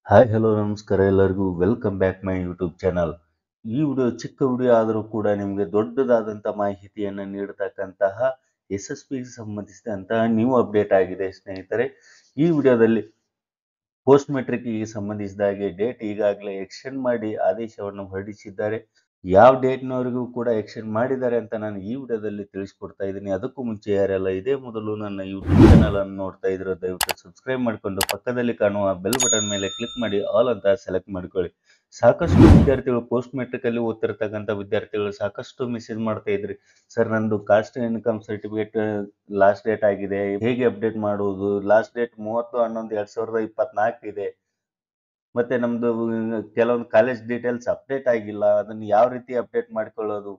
Hi hello ನಮಸ್ಕಾರ ಎಲ್ಲರಿಗೂ welcome back my YouTube channel. ಈ ವಿಡಿಯೋ ಚಿಕ್ಕ ವಿಡಿಯೋ ಆದರೂ ಕೂಡ ನಿಮಗೆ ದೊಡ್ಡದಾದಂಥ ಮಾಹಿತಿಯನ್ನು ನೀಡತಕ್ಕಂತಹ ಯಶಸ್ವಿಗೆ ಸಂಬಂಧಿಸಿದಂತಹ ನ್ಯೂ ಅಪ್ಡೇಟ್ ಆಗಿದೆ ಸ್ನೇಹಿತರೆ. ಈ ವಿಡಿಯೋದಲ್ಲಿ ಪೋಸ್ಟ್ ಮೆಟ್ರಿಕ್ಗೆ ಸಂಬಂಧಿಸಿದ ಹಾಗೆ ಡೇಟ್ ಈಗಾಗಲೇ ಎಕ್ಸ್ಟೆಂಡ್ ಮಾಡಿ ಆದೇಶವನ್ನು ಹೊರಡಿಸಿದ್ದಾರೆ. ಯಾವ ಡೇಟ್ನವರೆಗೂ ಕೂಡ ಎಕ್ಸ್ಟೆಂಡ್ ಮಾಡಿದ್ದಾರೆ ಅಂತ ನಾನು ಈ ವಿಡಿಯೋದಲ್ಲಿ ತಿಳಿಸ್ಕೊಡ್ತಾ ಇದ್ದೀನಿ. ಅದಕ್ಕೂ ಮುಂಚೆ ಯಾರೆಲ್ಲ ಇದೇ ಮೊದಲು ನನ್ನ ಯೂಟ್ಯೂಬ್ ಚಾನಲ್ ಅನ್ನು ನೋಡ್ತಾ ಇದ್ರೆ ದಯವಿಟ್ಟು ಸಬ್ಸ್ಕ್ರೈಬ್ ಮಾಡಿಕೊಂಡು ಪಕ್ಕದಲ್ಲಿ ಕಾಣುವ ಬೆಲ್ ಬಟನ್ ಮೇಲೆ ಕ್ಲಿಕ್ ಮಾಡಿ ಆಲ್ ಅಂತ ಸೆಲೆಕ್ಟ್ ಮಾಡ್ಕೊಳ್ಳಿ. ಸಾಕಷ್ಟು ವಿದ್ಯಾರ್ಥಿಗಳು ಪೋಸ್ಟ್ ಮೆಟ್ರಿಕ್ ಅಲ್ಲಿ ಓದ್ತಿರ್ತಕ್ಕಂಥ ವಿದ್ಯಾರ್ಥಿಗಳು ಸಾಕಷ್ಟು ಮೆಸೇಜ್ ಮಾಡ್ತಾ ಇದ್ರಿ, ಸರ್ ನಂದು caste income certificate last date ಆಗಿದೆ, ಹೇಗೆ ಅಪ್ಡೇಟ್ ಮಾಡುವುದು, ಲಾಸ್ಟ್ ಡೇಟ್ 30/11/2024 ಇದೆ, ಮತ್ತೆ ನಮ್ದು ಕೆಲವೊಂದು ಕಾಲೇಜ್ ಡೀಟೇಲ್ಸ್ ಅಪ್ಡೇಟ್ ಆಗಿಲ್ಲ, ಅದನ್ನ ಯಾವ ರೀತಿ ಅಪ್ಡೇಟ್ ಮಾಡ್ಕೊಳ್ಳೋದು,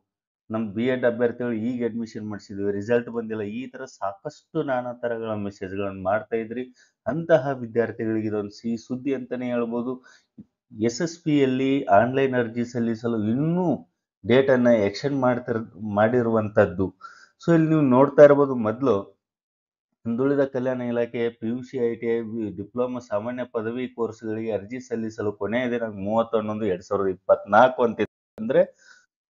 ನಮ್ B.Ed ಅಭ್ಯರ್ಥಿಗಳು ಈಗ ಅಡ್ಮಿಷನ್ ಮಾಡಿಸಿದ್ವಿ, ರಿಸಲ್ಟ್ ಬಂದಿಲ್ಲ, ಈ ತರ ಸಾಕಷ್ಟು ನಾನಾ ತರಗಳ ಮೆಸೇಜ್ಗಳನ್ನು ಮಾಡ್ತಾ ಇದ್ರಿ. ಅಂತಹ ವಿದ್ಯಾರ್ಥಿಗಳಿಗೆ ಇದೊಂದು ಸಿಹಿ ಸುದ್ದಿ ಅಂತಾನೆ ಹೇಳ್ಬೋದು. SSPಯಲ್ಲಿ ಆನ್ಲೈನ್ ಅರ್ಜಿ ಸಲ್ಲಿಸಲು ಇನ್ನೂ ಡೇಟ್ ಅನ್ನ ಎಕ್ಸ್ಟೆಂಡ್ ಮಾಡಿರುವಂತದ್ದು. ಸೊ ಇಲ್ಲಿ ನೀವು ನೋಡ್ತಾ ಇರಬಹುದು, ಮೊದಲು ಹಿಂದುಳಿದ ಕಲ್ಯಾಣ ಇಲಾಖೆ PUC ITI ಡಿಪ್ಲೊಮಾ ಸಾಮಾನ್ಯ ಪದವಿ ಕೋರ್ಸ್ಗಳಿಗೆ ಅರ್ಜಿ ಸಲ್ಲಿಸಲು ಕೊನೆಯ ದಿನಾಂಕ 30/11/2024 ಅಂತ, ಅಂದ್ರೆ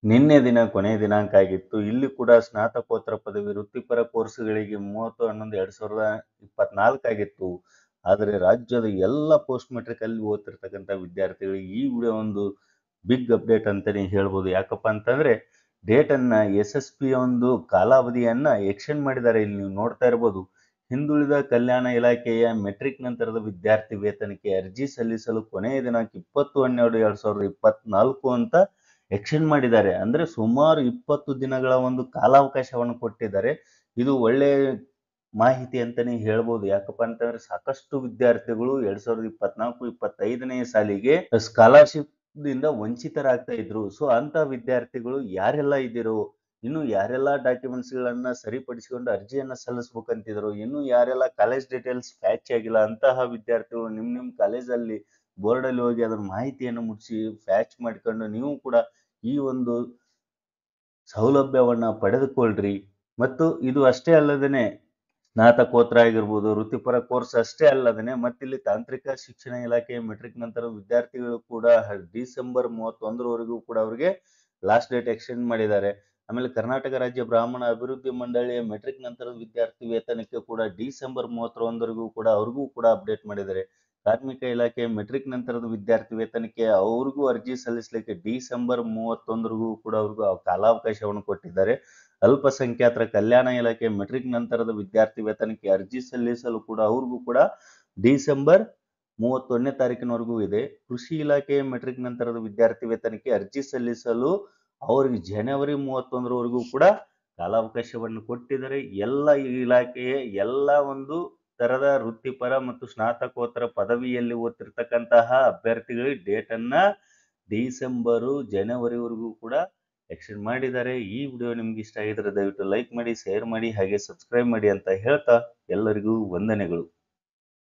ನಿನ್ನೆ ದಿನ ಕೊನೆಯ ದಿನಾಂಕ ಆಗಿತ್ತು. ಇಲ್ಲಿ ಕೂಡ ಸ್ನಾತಕೋತ್ತರ ಪದವಿ ವೃತ್ತಿಪರ ಕೋರ್ಸ್ಗಳಿಗೆ 30/11/2024 ಆಗಿತ್ತು. ಆದರೆ ರಾಜ್ಯದ ಎಲ್ಲ ಪೋಸ್ಟ್ ಮೆಟ್ರಿಕ್ ಅಲ್ಲಿ ಓದ್ತಿರ್ತಕ್ಕಂಥ ವಿದ್ಯಾರ್ಥಿಗಳಿಗೆ ಈ ವಿಡಿಯೋ ಒಂದು ಬಿಗ್ ಅಪ್ಡೇಟ್ ಅಂತಾನೆ ಹೇಳ್ಬೋದು. ಯಾಕಪ್ಪ ಅಂತಂದ್ರೆ ಡೇಟ್ ಅನ್ನ SSP ಒಂದು ಕಾಲಾವಧಿಯನ್ನ ಎಕ್ಸ್ಟೆಂಡ್ ಮಾಡಿದ್ದಾರೆ. ಇಲ್ಲಿ ನೀವು ನೋಡ್ತಾ ಇರಬಹುದು, ಹಿಂದುಳಿದ ಕಲ್ಯಾಣ ಇಲಾಖೆಯ ಮೆಟ್ರಿಕ್ ನಂತರದ ವಿದ್ಯಾರ್ಥಿ ವೇತನಕ್ಕೆ ಅರ್ಜಿ ಸಲ್ಲಿಸಲು ಕೊನೆಯ ದಿನಾಂಕ 20/12/2024 ಅಂತ ಎಕ್ಸ್ಟೆಂಡ್ ಮಾಡಿದ್ದಾರೆ. ಅಂದ್ರೆ ಸುಮಾರು 20 ದಿನಗಳ ಒಂದು ಕಾಲಾವಕಾಶವನ್ನು ಕೊಟ್ಟಿದ್ದಾರೆ. ಇದು ಒಳ್ಳೆ ಮಾಹಿತಿ ಅಂತಾನೆ ಹೇಳ್ಬೋದು. ಯಾಕಪ್ಪ ಅಂತಂದ್ರೆ ಸಾಕಷ್ಟು ವಿದ್ಯಾರ್ಥಿಗಳು 2024-25ನೇ ಸಾಲಿಗೆ ಸ್ಕಾಲರ್ಶಿಪ್ ದಿಂದ ವಂಚಿತರಾಗ್ತಾ ಇದ್ರು. ಸೊ ಅಂತ ವಿದ್ಯಾರ್ಥಿಗಳು ಯಾರೆಲ್ಲ ಇದ್ದೀರೋ, ಇನ್ನು ಯಾರೆಲ್ಲ ಡಾಕ್ಯುಮೆಂಟ್ಸ್ ಗಳನ್ನ ಸರಿಪಡಿಸಿಕೊಂಡು ಅರ್ಜಿಯನ್ನ ಸಲ್ಲಿಸಬೇಕಂತಿದ್ರು, ಇನ್ನು ಯಾರೆಲ್ಲ ಕಾಲೇಜ್ ಡೀಟೇಲ್ಸ್ ಫ್ಯಾಚ್ ಆಗಿಲ್ಲ, ಅಂತಹ ವಿದ್ಯಾರ್ಥಿಗಳು ನಿಮ್ ಕಾಲೇಜಲ್ಲಿ ಬೋರ್ಡ್ ಅಲ್ಲಿ ಹೋಗಿ ಅದರ ಮಾಹಿತಿಯನ್ನು ಮುಟ್ಟಿಸಿ ಫ್ಯಾಚ್ ಮಾಡಿಕೊಂಡು ನೀವು ಕೂಡ ಈ ಒಂದು ಸೌಲಭ್ಯವನ್ನ ಪಡೆದುಕೊಳ್ಳ್ರಿ. ಮತ್ತು ಇದು ಅಷ್ಟೇ ಅಲ್ಲದೇನೆ ಸ್ನಾತಕೋತ್ತರ ಆಗಿರ್ಬೋದು, ವೃತ್ತಿಪರ ಕೋರ್ಸ್ ಅಷ್ಟೇ ಅಲ್ಲದೇನೆ ಮತ್ತಿಲ್ಲಿ ತಾಂತ್ರಿಕ ಶಿಕ್ಷಣ ಇಲಾಖೆಯ ಮೆಟ್ರಿಕ್ ನಂತರ ವಿದ್ಯಾರ್ಥಿಗಳು ಕೂಡ ಡಿಸೆಂಬರ್ 31ರವರೆಗೂ ಕೂಡ ಅವರಿಗೆ ಲಾಸ್ಟ್ ಡೇಟ್ ಎಕ್ಸ್ಟೆಂಡ್ ಮಾಡಿದ್ದಾರೆ. ಆಮೇಲೆ ಕರ್ನಾಟಕ ರಾಜ್ಯ ಬ್ರಾಹ್ಮಣ ಅಭಿವೃದ್ಧಿ ಮಂಡಳಿಯ ಮೆಟ್ರಿಕ್ ನಂತರದ ವಿದ್ಯಾರ್ಥಿ ವೇತನಕ್ಕೆ ಕೂಡ ಡಿಸೆಂಬರ್ 31ರವರೆಗೂ ಕೂಡ ಅವ್ರಿಗೂ ಕೂಡ ಅಪ್ಡೇಟ್ ಮಾಡಿದ್ದಾರೆ. ಕಾರ್ಮಿಕ ಇಲಾಖೆಯ ಮೆಟ್ರಿಕ್ ನಂತರದ ವಿದ್ಯಾರ್ಥಿ ವೇತನಕ್ಕೆ ಅವ್ರಿಗೂ ಅರ್ಜಿ ಸಲ್ಲಿಸಲಿಕ್ಕೆ ಡಿಸೆಂಬರ್ 31ರವರೆಗೂ ಕೂಡ ಅವ್ರಿಗೂ ಕಾಲಾವಕಾಶವನ್ನು ಕೊಟ್ಟಿದ್ದಾರೆ. ಅಲ್ಪಸಂಖ್ಯಾತರ ಕಲ್ಯಾಣ ಇಲಾಖೆ ಮೆಟ್ರಿಕ್ ನಂತರದ ವಿದ್ಯಾರ್ಥಿ ವೇತನಕ್ಕೆ ಅರ್ಜಿ ಸಲ್ಲಿಸಲು ಕೂಡ ಅವ್ರಿಗೂ ಕೂಡ ಡಿಸೆಂಬರ್ 31ನೇ ತಾರೀಕಿನವರೆಗೂ ಇದೆ. ಕೃಷಿ ಇಲಾಖೆಯ ಮೆಟ್ರಿಕ್ ನಂತರದ ವಿದ್ಯಾರ್ಥಿ ವೇತನಕ್ಕೆ ಅರ್ಜಿ ಸಲ್ಲಿಸಲು ಅವರಿಗೆ ಜನವರಿ 31ರವರೆಗೂ ಕೂಡ ಕಾಲಾವಕಾಶವನ್ನು ಕೊಟ್ಟಿದ್ದಾರೆ. ಎಲ್ಲ ಇಲಾಖೆಯ ಎಲ್ಲ ಒಂದು ತರದ ವೃತ್ತಿಪರ ಮತ್ತು ಸ್ನಾತಕೋತ್ತರ ಪದವಿಯಲ್ಲಿ ಓದ್ತಿರ್ತಕ್ಕಂತಹ ಅಭ್ಯರ್ಥಿಗಳಿಗೆ ಡೇಟ್ ಅನ್ನ ಡಿಸೆಂಬರು ಜನವರಿವರೆಗೂ ಕೂಡ ಎಕ್ಸ್ಟೆಂಡ್ ಮಾಡಿದ್ದಾರೆ. ಈ ವಿಡಿಯೋ ನಿಮ್ಗೆ ಇಷ್ಟ ಆಗಿದ್ರೆ ದಯವಿಟ್ಟು ಲೈಕ್ ಮಾಡಿ, ಶೇರ್ ಮಾಡಿ, ಹಾಗೆ ಸಬ್ಸ್ಕ್ರೈಬ್ ಮಾಡಿ ಅಂತ ಹೇಳ್ತಾ ಎಲ್ಲರಿಗೂ ವಂದನೆಗಳು.